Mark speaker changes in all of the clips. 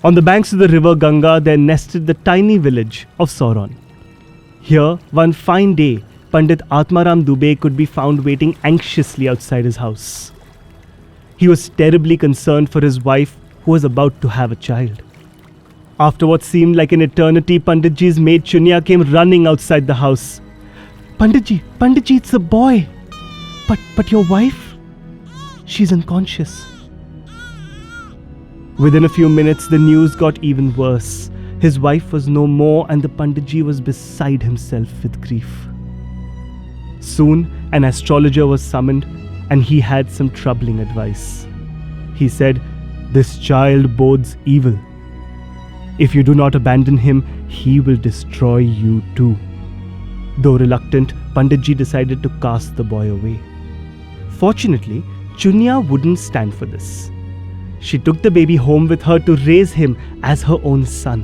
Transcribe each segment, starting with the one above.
Speaker 1: On the banks of the river Ganga, there nested the tiny village of Sauron. Here, one fine day, Pandit Atmaram Dubey could be found waiting anxiously outside his house. He was terribly concerned for his wife, who was about to have a child. After what seemed like an eternity, Panditji's maid Chunya came running outside the house. Panditji, it's a boy. But your wife? She's unconscious. Within a few minutes, the news got even worse. His wife was no more, and the Panditji was beside himself with grief. Soon, an astrologer was summoned, and he had some troubling advice. He said, "This child bodes evil. If you do not abandon him, he will destroy you too." Though reluctant, Panditji decided to cast the boy away. Fortunately, Chunya wouldn't stand for this. She took the baby home with her to raise him as her own son.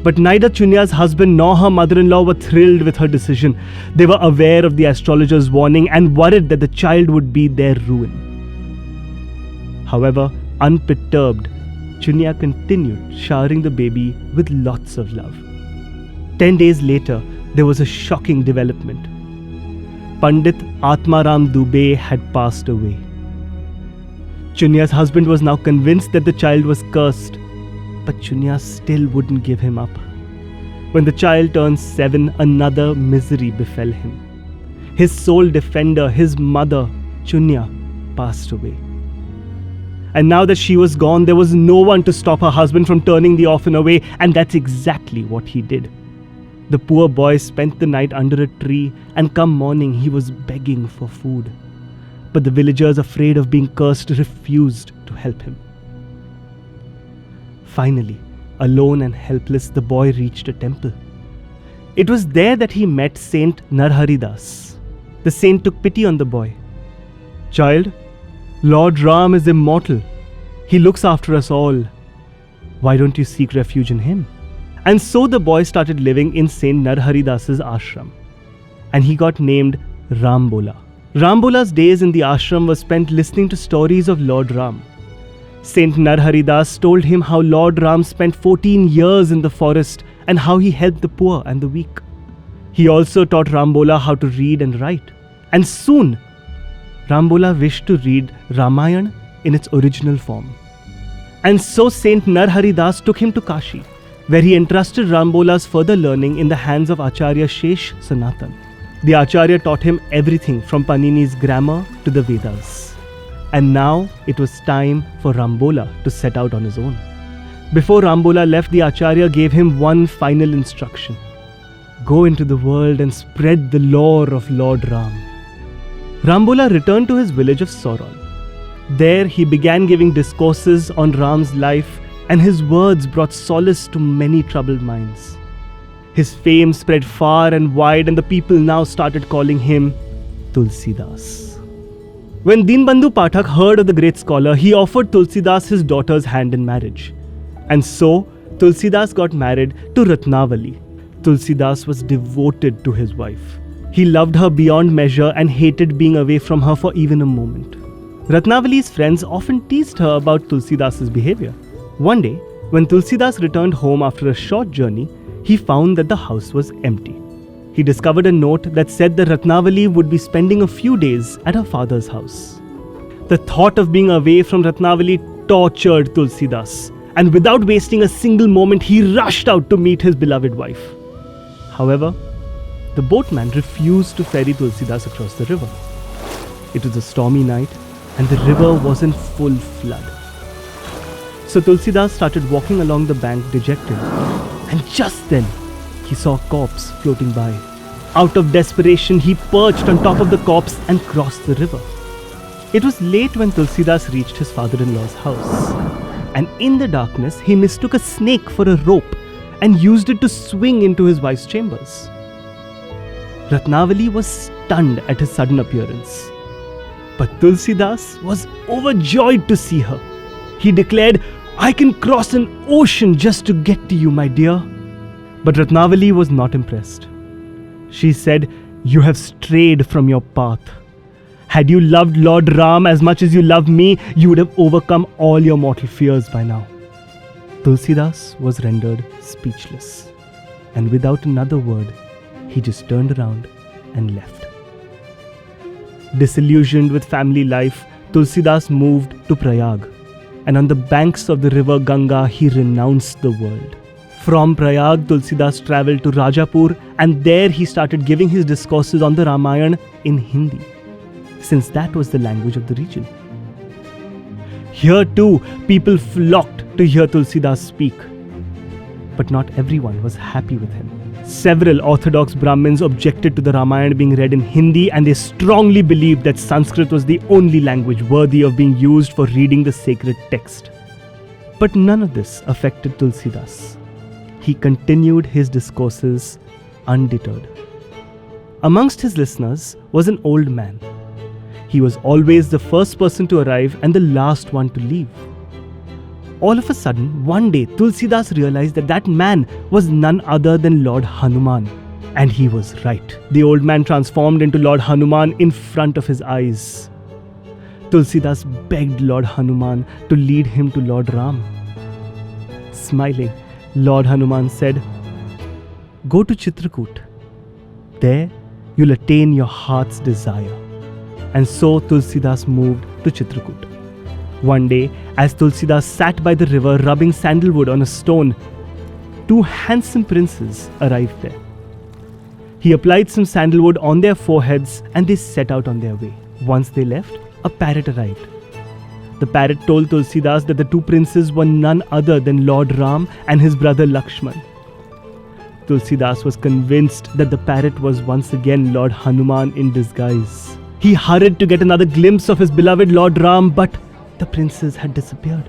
Speaker 1: But neither Chunya's husband nor her mother-in-law were thrilled with her decision. They were aware of the astrologer's warning and worried that the child would be their ruin. However, unperturbed, Chunya continued showering the baby with lots of love. 10 days later, there was a shocking development. Pandit Atmaram Dubey had passed away. Chunya's husband was now convinced that the child was cursed, but Chunya still wouldn't give him up. When the child turned 7, another misery befell him. His sole defender, his mother, Chunya, passed away. And now that she was gone, there was no one to stop her husband from turning the orphan away, and that's exactly what he did. The poor boy spent the night under a tree, and come morning he was begging for food. But the villagers, afraid of being cursed, refused to help him. Finally, alone and helpless, the boy reached a temple. It was there that he met Saint Narharidas. The saint took pity on the boy. "Child, Lord Ram is immortal. He looks after us all. Why don't you seek refuge in him?" And so the boy started living in Saint Narharidas's ashram. And he got named Rambola. Rambola's days in the ashram were spent listening to stories of Lord Ram. Saint Narharidas told him how Lord Ram spent 14 years in the forest and how he helped the poor and the weak. He also taught Rambola how to read and write. And soon, Rambola wished to read Ramayana in its original form. And so Saint Narharidas took him to Kashi, where he entrusted Rambola's further learning in the hands of Acharya Shesh Sanatan. The Acharya taught him everything from Panini's grammar to the Vedas. And now it was time for Rambola to set out on his own. Before Rambola left, the Acharya gave him one final instruction: go into the world and spread the lore of Lord Ram. Rambola returned to his village of Sauron. There he began giving discourses on Ram's life, and his words brought solace to many troubled minds. His fame spread far and wide, and the people now started calling him Tulsidas. When Dinbandhu Pathak heard of the great scholar, he offered Tulsidas his daughter's hand in marriage. And so, Tulsidas got married to Ratnavali. Tulsidas was devoted to his wife. He loved her beyond measure and hated being away from her for even a moment. Ratnavali's friends often teased her about Tulsidas's behavior. One day, when Tulsidas returned home after a short journey, he found that the house was empty. He discovered a note that said that Ratnavali would be spending a few days at her father's house. The thought of being away from Ratnavali tortured Tulsidas, and without wasting a single moment, he rushed out to meet his beloved wife. However, the boatman refused to ferry Tulsidas across the river. It was a stormy night, and the river was in full flood. So Tulsidas started walking along the bank dejected, and just then he saw a corpse floating by. Out of desperation, he perched on top of the corpse and crossed the river. It was late when Tulsidas reached his father-in-law's house, and in the darkness he mistook a snake for a rope and used it to swing into his wife's chambers. Ratnavali was stunned at his sudden appearance, but Tulsidas was overjoyed to see her. He declared, "I can cross an ocean just to get to you, my dear." But Ratnavali was not impressed. She said, "You have strayed from your path. Had you loved Lord Ram as much as you love me, you would have overcome all your mortal fears by now." Tulsidas was rendered speechless, and without another word, he just turned around and left. Disillusioned with family life, Tulsidas moved to Prayag, and on the banks of the river Ganga, he renounced the world. From Prayag, Tulsidas travelled to Rajapur, and there he started giving his discourses on the Ramayana in Hindi, since that was the language of the region. Here too, people flocked to hear Tulsidas speak. But not everyone was happy with him. Several orthodox Brahmins objected to the Ramayana being read in Hindi, and they strongly believed that Sanskrit was the only language worthy of being used for reading the sacred text. But none of this affected Tulsidas. He continued his discourses undeterred. Amongst his listeners was an old man. He was always the first person to arrive and the last one to leave. All of a sudden, one day, Tulsidas realized that that man was none other than Lord Hanuman. And he was right. The old man transformed into Lord Hanuman in front of his eyes. Tulsidas begged Lord Hanuman to lead him to Lord Ram. Smiling, Lord Hanuman said, "Go to Chitrakoot. There, you'll attain your heart's desire." And so Tulsidas moved to Chitrakoot. One day, as Tulsidas sat by the river rubbing sandalwood on a stone, two handsome princes arrived there. He applied some sandalwood on their foreheads and they set out on their way. Once they left, a parrot arrived. The parrot told Tulsidas that the two princes were none other than Lord Ram and his brother Lakshman. Tulsidas was convinced that the parrot was once again Lord Hanuman in disguise. He hurried to get another glimpse of his beloved Lord Ram, but the princes had disappeared.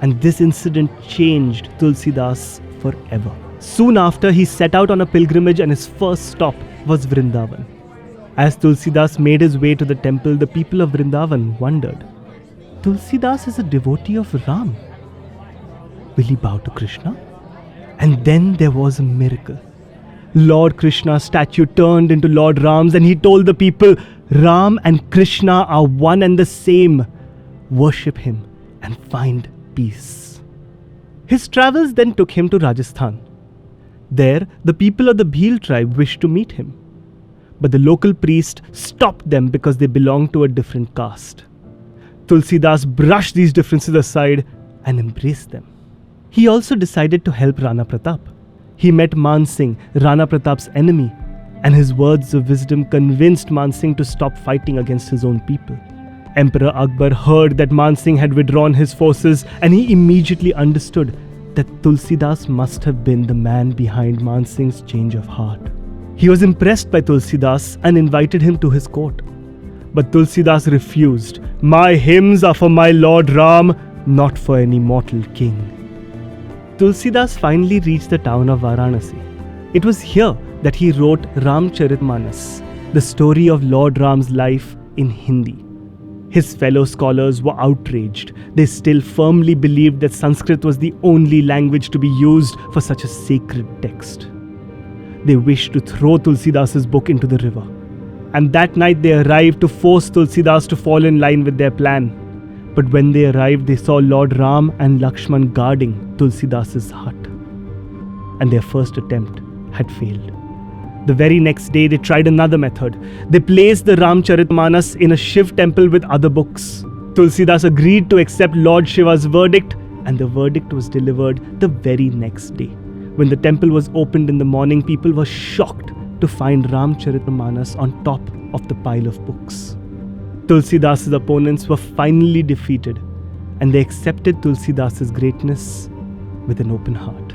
Speaker 1: And this incident changed Tulsidas forever. Soon after, he set out on a pilgrimage and his first stop was Vrindavan. As Tulsidas made his way to the temple, the people of Vrindavan wondered, Tulsidas is a devotee of Ram. Will he bow to Krishna? And then there was a miracle. Lord Krishna's statue turned into Lord Ram's and he told the people, Ram and Krishna are one and the same. Worship him and find peace. His travels then took him to Rajasthan. There, the people of the Bhil tribe wished to meet him. But the local priest stopped them because they belonged to a different caste. Tulsidas brushed these differences aside and embraced them. He also decided to help Rana Pratap. He met Man Singh, Rana Pratap's enemy, and his words of wisdom convinced Man Singh to stop fighting against his own people. Emperor Akbar heard that Man Singh had withdrawn his forces, and he immediately understood that Tulsidas must have been the man behind Man Singh's change of heart. He was impressed by Tulsidas and invited him to his court. But Tulsidas refused. My hymns are for my Lord Ram, not for any mortal king. Tulsidas finally reached the town of Varanasi. It was here that he wrote Ram Charit-Manas, the story of Lord Ram's life in Hindi. His fellow scholars were outraged. They still firmly believed that Sanskrit was the only language to be used for such a sacred text. They wished to throw Tulsidas's book into the river. And that night they arrived to force Tulsidas to fall in line with their plan. But when they arrived, they saw Lord Ram and Lakshman guarding Tulsidas's hut. And their first attempt had failed. The very next day, they tried another method. They placed the Ram Charit-Manas in a Shiv temple with other books. Tulsidas agreed to accept Lord Shiva's verdict, and the verdict was delivered the very next day. When the temple was opened in the morning, people were shocked to find Ram Charit-Manas on top of the pile of books. Tulsidas's opponents were finally defeated, and they accepted Tulsidas's greatness with an open heart.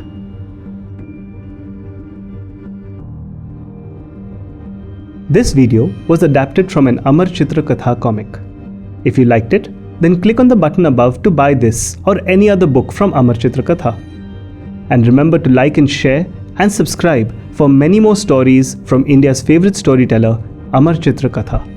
Speaker 1: This video was adapted from an Amar Chitra Katha comic. If you liked it, then click on the button above to buy this or any other book from Amar Chitra Katha. And remember to like and share and subscribe for many more stories from India's favorite storyteller, Amar Chitra Katha.